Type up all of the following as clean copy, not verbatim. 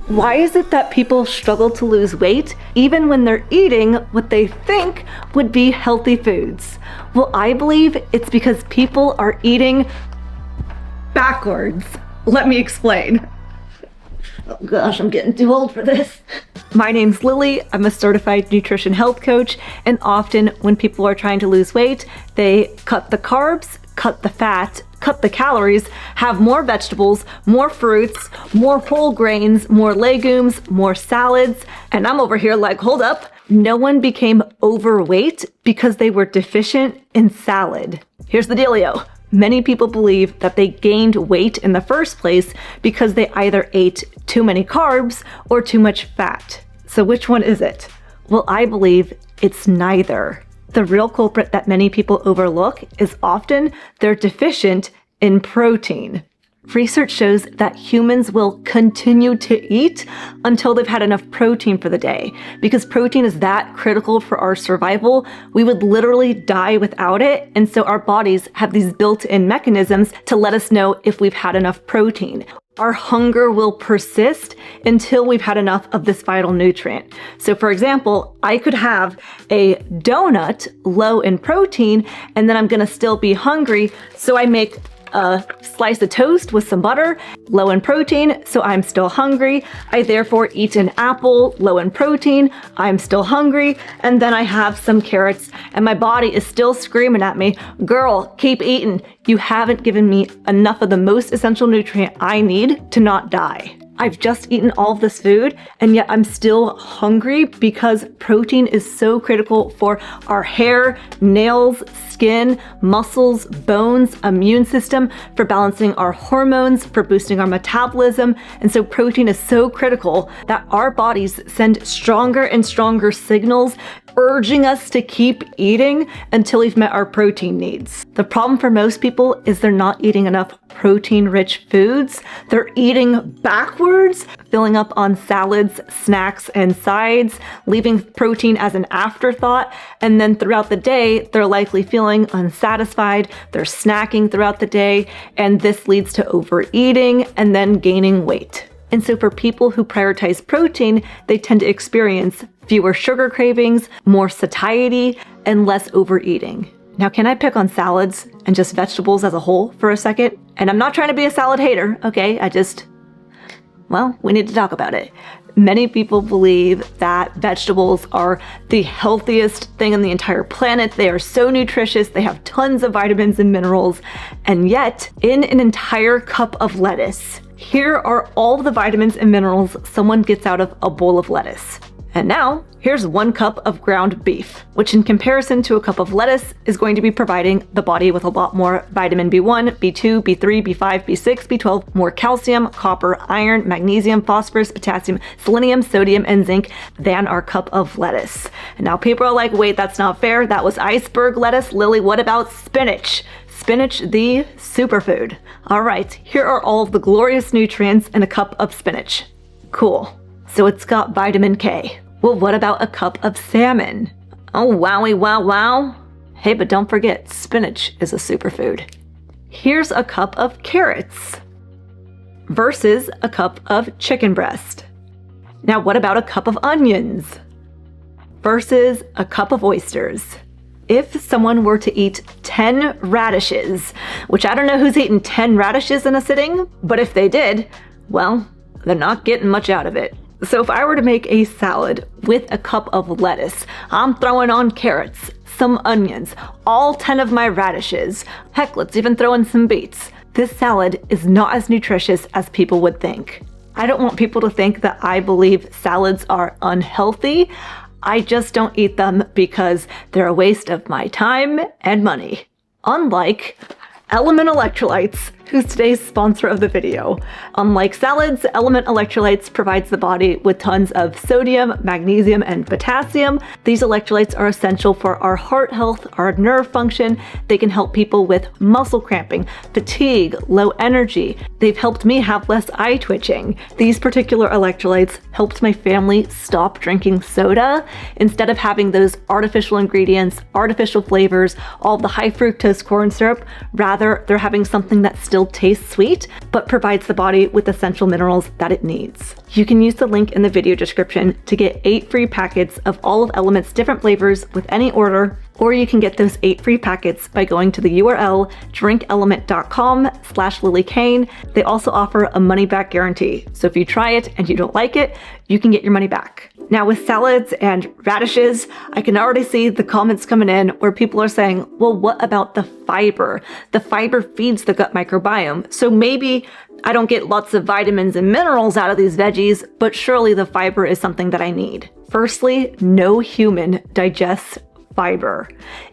Why is it that people struggle to lose weight even when they're eating what they think would be healthy foods? Well, I believe it's because people are eating backwards. Let me explain. Oh gosh, I'm getting too old for this. My name's Lillie. I'm a certified nutrition health coach, and often when people are trying to lose weight, they cut the carbs, cut the fat, cut the calories, have more vegetables, more fruits, more whole grains, more legumes, more salads, and I'm over here like, hold up. No one became overweight because they were deficient in salad. Here's the dealio. Many people believe that they gained weight in the first place because they either ate too many carbs or too much fat. So which one is it? Well, I believe it's neither. The real culprit that many people overlook is often they're deficient in protein. Research shows that humans will continue to eat until they've had enough protein for the day. Because protein is that critical for our survival, we would literally die without it. And so our bodies have these built-in mechanisms to let us know if we've had enough protein. Our hunger will persist until we've had enough of this vital nutrient. So for example, I could have a donut low in protein and then I'm gonna still be hungry, so I make a slice of toast with some butter, low in protein, so I'm still hungry. I therefore eat an apple, low in protein, I'm still hungry, and then I have some carrots, and my body is still screaming at me, girl, keep eating. You haven't given me enough of the most essential nutrient I need to not die. I've just eaten all of this food, and yet I'm still hungry because protein is so critical for our hair, nails, skin, muscles, bones, immune system, for balancing our hormones, for boosting our metabolism. And so protein is so critical that our bodies send stronger and stronger signals urging us to keep eating until we've met our protein needs. The problem for most people is they're not eating enough protein-rich foods. They're eating backwards, filling up on salads, snacks, and sides, leaving protein as an afterthought, and then throughout the day, they're likely feeling unsatisfied, they're snacking throughout the day, and this leads to overeating and then gaining weight. And so for people who prioritize protein, they tend to experience fewer sugar cravings, more satiety, and less overeating. Now, can I pick on salads and just vegetables as a whole for a second? And I'm not trying to be a salad hater, okay? Well, we need to talk about it. Many people believe that vegetables are the healthiest thing on the entire planet. They are so nutritious, they have tons of vitamins and minerals, and yet in an entire cup of lettuce, here are all the vitamins and minerals someone gets out of a bowl of lettuce. And now, here's 1 cup of ground beef, which in comparison to a cup of lettuce is going to be providing the body with a lot more vitamin B1, B2, B3, B5, B6, B12, more calcium, copper, iron, magnesium, phosphorus, potassium, selenium, sodium, and zinc than our cup of lettuce. And now people are like, wait, that's not fair. That was iceberg lettuce. Lillie, what about spinach? Spinach, the superfood. All right, here are all of the glorious nutrients in a cup of spinach. Cool. So it's got vitamin K. Well, what about a cup of salmon? Oh, wowie, wow, wow. Hey, but don't forget, spinach is a superfood. Here's a cup of carrots versus a cup of chicken breast. Now, what about a cup of onions versus a cup of oysters? If someone were to eat 10 radishes, which I don't know who's eaten 10 radishes in a sitting, but if they did, well, they're not getting much out of it. So if I were to make a salad with a cup of lettuce, I'm throwing on carrots, some onions, all 10 of my radishes. Heck, let's even throw in some beets. This salad is not as nutritious as people would think. I don't want people to think that I believe salads are unhealthy. I just don't eat them because they're a waste of my time and money. Unlike Element Electrolytes, who's today's sponsor of the video. Unlike salads, Element Electrolytes provides the body with tons of sodium, magnesium, and potassium. These electrolytes are essential for our heart health, our nerve function. They can help people with muscle cramping, fatigue, low energy. They've helped me have less eye twitching. These particular electrolytes helped my family stop drinking soda. Instead of having those artificial ingredients, artificial flavors, all the high fructose corn syrup, rather they're having something that still tastes sweet, but provides the body with essential minerals that it needs. You can use the link in the video description to get 8 free packets of all of Element's different flavors with any order, or you can get those 8 free packets by going to the URL drinkelement.com/LillieKane. They also offer a money-back guarantee. So if you try it and you don't like it, you can get your money back. Now with salads and radishes, I can already see the comments coming in where people are saying, well, what about the fiber? The fiber feeds the gut microbiome. So maybe I don't get lots of vitamins and minerals out of these veggies, but surely the fiber is something that I need. Firstly, no human digests fiber.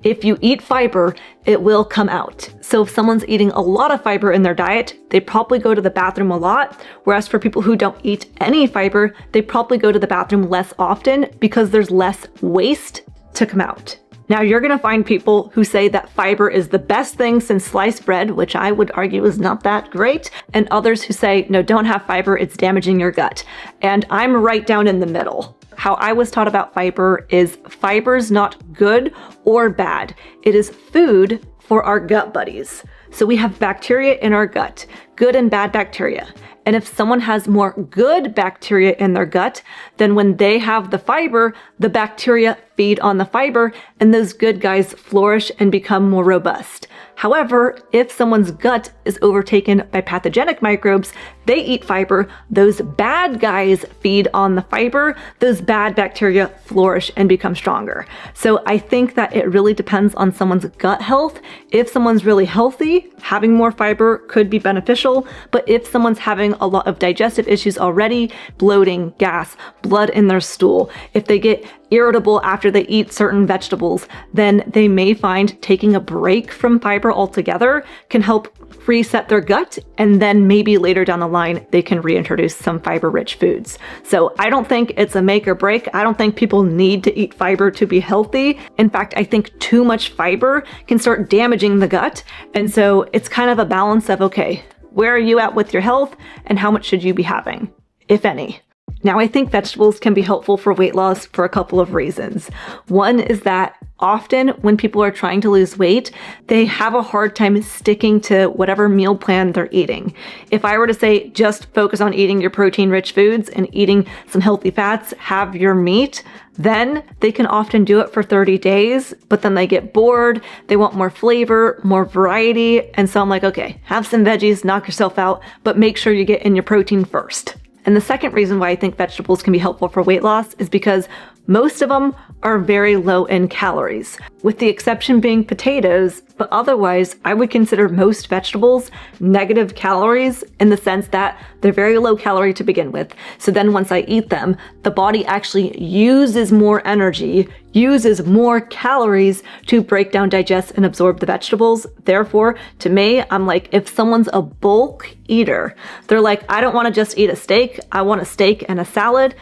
If you eat fiber, it will come out. So if someone's eating a lot of fiber in their diet, they probably go to the bathroom a lot. Whereas for people who don't eat any fiber, they probably go to the bathroom less often because there's less waste to come out. Now you're gonna find people who say that fiber is the best thing since sliced bread, which I would argue is not that great, and others who say, no, don't have fiber, it's damaging your gut. And I'm right down in the middle. How I was taught about fiber is fiber's not good or bad. It is food for our gut buddies. So we have bacteria in our gut, good and bad bacteria. And if someone has more good bacteria in their gut, then when they have the fiber, the bacteria feed on the fiber and those good guys flourish and become more robust. However, if someone's gut is overtaken by pathogenic microbes, they eat fiber, those bad guys feed on the fiber, those bad bacteria flourish and become stronger. So I think that it really depends on someone's gut health. If someone's really healthy, having more fiber could be beneficial, but if someone's having a lot of digestive issues already, bloating, gas, blood in their stool, if they get irritable after they eat certain vegetables, then they may find taking a break from fiber altogether can help reset their gut, and then maybe later down the line they can reintroduce some fiber-rich foods. So I don't think it's a make or break. I don't think people need to eat fiber to be healthy. In fact, I think too much fiber can start damaging the gut, and so it's kind of a balance of, okay, where are you at with your health and how much should you be having, if any? Now, I think vegetables can be helpful for weight loss for a couple of reasons. One is that often when people are trying to lose weight, they have a hard time sticking to whatever meal plan they're eating. If I were to say, just focus on eating your protein-rich foods and eating some healthy fats, have your meat, then they can often do it for 30 days, but then they get bored, they want more flavor, more variety, and so I'm like, okay, have some veggies, knock yourself out, but make sure you get in your protein first. And the second reason why I think vegetables can be helpful for weight loss is because most of them are very low in calories, with the exception being potatoes, but otherwise I would consider most vegetables negative calories in the sense that they're very low calorie to begin with. So then once I eat them, the body actually uses more energy, uses more calories to break down, digest, and absorb the vegetables. Therefore, to me, I'm like, if someone's a bulk eater, they're like, I don't want to just eat a steak, I want a steak and a salad.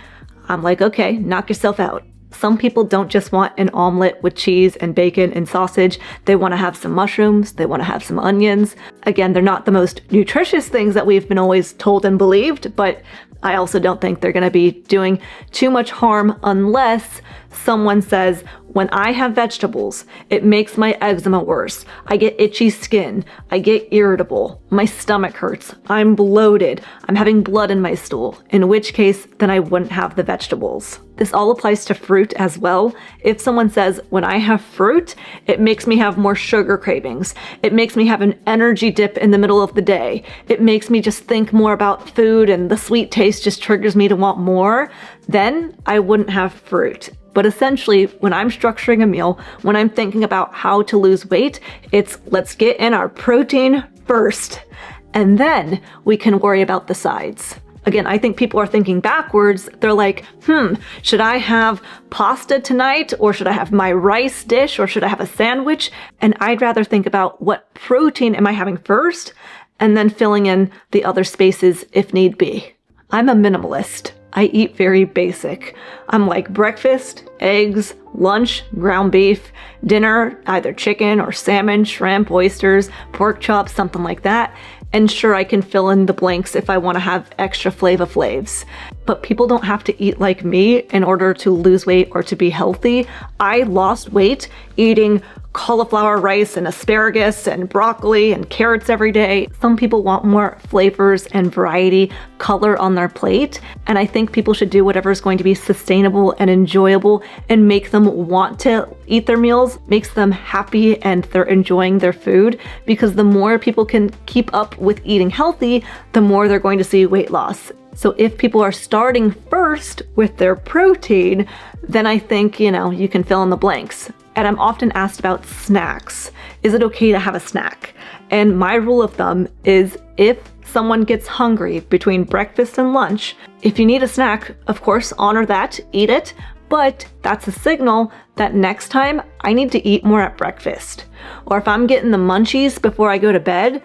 I'm like, okay, knock yourself out. Some people don't just want an omelet with cheese and bacon and sausage. They want to have some mushrooms. They want to have some onions. Again, they're not the most nutritious things that we've been always told and believed, but I also don't think they're going to be doing too much harm unless someone says, when I have vegetables, it makes my eczema worse. I get itchy skin. I get irritable. My stomach hurts. I'm bloated. I'm having blood in my stool. In which case, then I wouldn't have the vegetables. This all applies to fruit as well. If someone says, when I have fruit, it makes me have more sugar cravings. It makes me have an energy dip in the middle of the day. It makes me just think more about food and the sweet taste just triggers me to want more. Then I wouldn't have fruit. But essentially, when I'm structuring a meal, when I'm thinking about how to lose weight, it's let's get in our protein first, and then we can worry about the sides. Again, I think people are thinking backwards. They're like, should I have pasta tonight, or should I have my rice dish, or should I have a sandwich? And I'd rather think about what protein am I having first, and then filling in the other spaces if need be. I'm a minimalist. I eat very basic. I'm like breakfast, eggs, lunch, ground beef, dinner, either chicken or salmon, shrimp, oysters, pork chops, something like that. And sure, I can fill in the blanks if I want to have extra Flava Flavs. But people don't have to eat like me in order to lose weight or to be healthy. I lost weight eating cauliflower rice and asparagus and broccoli and carrots every day. Some people want more flavors and variety, color on their plate. And I think people should do whatever is going to be sustainable and enjoyable and make them want to eat their meals, makes them happy and they're enjoying their food. Because the more people can keep up with eating healthy, the more they're going to see weight loss. So if people are starting first with their protein, then I think, you can fill in the blanks. And I'm often asked about snacks. Is it okay to have a snack? And my rule of thumb is if someone gets hungry between breakfast and lunch, if you need a snack, of course, honor that, eat it. But that's a signal that next time I need to eat more at breakfast. Or if I'm getting the munchies before I go to bed,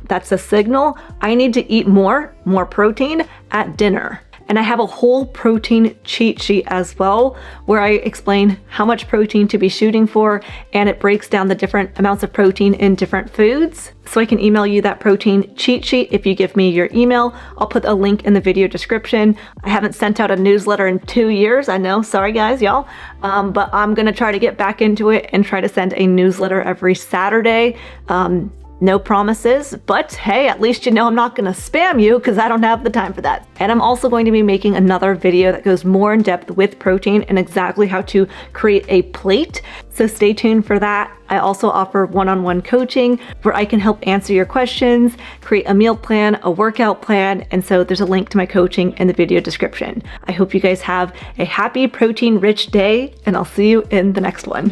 that's a signal I need to eat more protein at dinner. And I have a whole protein cheat sheet as well, where I explain how much protein to be shooting for, and it breaks down the different amounts of protein in different foods. So I can email you that protein cheat sheet if you give me your email. I'll put a link in the video description. I haven't sent out a newsletter in 2 years, I know, sorry guys, y'all. But I'm gonna try to get back into it and try to send a newsletter every Saturday. No promises, but hey, at least I'm not gonna spam you because I don't have the time for that. And I'm also going to be making another video that goes more in depth with protein and exactly how to create a plate. So stay tuned for that. I also offer one-on-one coaching where I can help answer your questions, create a meal plan, a workout plan, and so there's a link to my coaching in the video description. I hope you guys have a happy protein-rich day, and I'll see you in the next one.